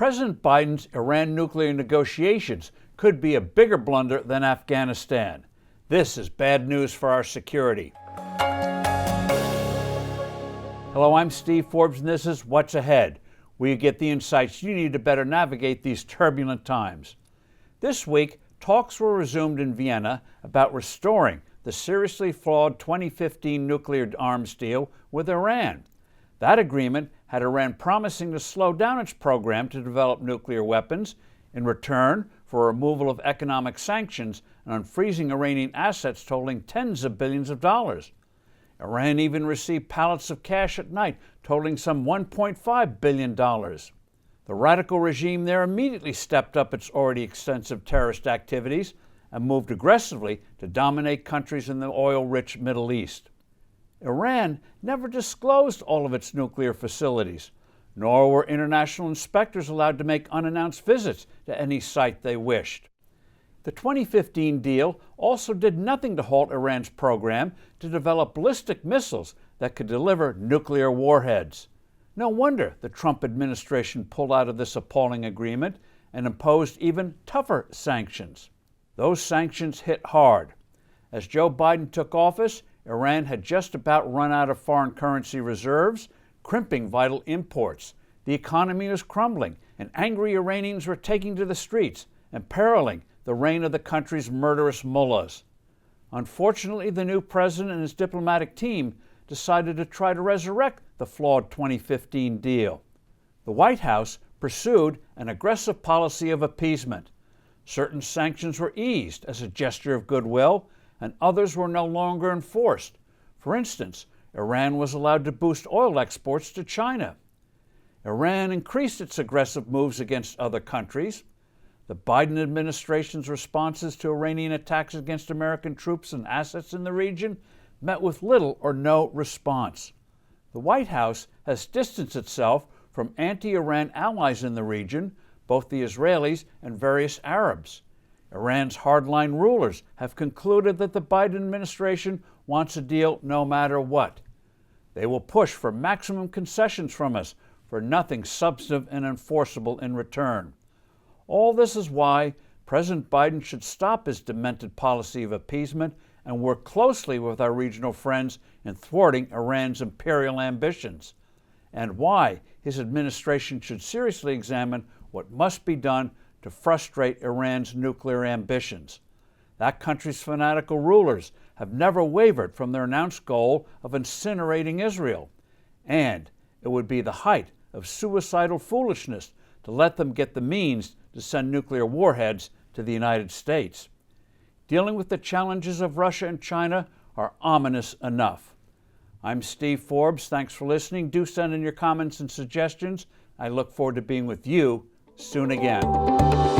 President Biden's Iran nuclear negotiations could be a bigger blunder than Afghanistan. This is bad news for our security. Hello, I'm Steve Forbes, and this is What's Ahead, where you get the insights you need to better navigate these turbulent times. This week, talks were resumed in Vienna about restoring the seriously flawed 2015 nuclear arms deal with Iran. That agreement had Iran promising to slow down its program to develop nuclear weapons in return for removal of economic sanctions and unfreezing Iranian assets totaling tens of billions of dollars. Iran even received pallets of cash at night totaling some $1.5 billion. The radical regime there immediately stepped up its already extensive terrorist activities and moved aggressively to dominate countries in the oil-rich Middle East. Iran never disclosed all of its nuclear facilities, nor were international inspectors allowed to make unannounced visits to any site they wished. The 2015 deal also did nothing to halt Iran's program to develop ballistic missiles that could deliver nuclear warheads. No wonder the Trump administration pulled out of this appalling agreement and imposed even tougher sanctions. Those sanctions hit hard. As Joe Biden took office, Iran had just about run out of foreign currency reserves, crimping vital imports. The economy was crumbling, and angry Iranians were taking to the streets, imperiling the reign of the country's murderous mullahs. Unfortunately, the new president and his diplomatic team decided to try to resurrect the flawed 2015 deal. The White House pursued an aggressive policy of appeasement. Certain sanctions were eased as a gesture of goodwill, and others were no longer enforced. For instance, Iran was allowed to boost oil exports to China. Iran increased its aggressive moves against other countries. The Biden administration's responses to Iranian attacks against American troops and assets in the region met with little or no response. The White House has distanced itself from anti-Iran allies in the region, both the Israelis and various Arabs. Iran's hardline rulers have concluded that the Biden administration wants a deal no matter what. They will push for maximum concessions from us for nothing substantive and enforceable in return. All this is why President Biden should stop his demented policy of appeasement and work closely with our regional friends in thwarting Iran's imperial ambitions, and why his administration should seriously examine what must be done to frustrate Iran's nuclear ambitions. That country's fanatical rulers have never wavered from their announced goal of incinerating Israel, and it would be the height of suicidal foolishness to let them get the means to send nuclear warheads to the United States. Dealing with the challenges of Russia and China are ominous enough. I'm Steve Forbes. Thanks for listening. Do send in your comments and suggestions. I look forward to being with you soon again.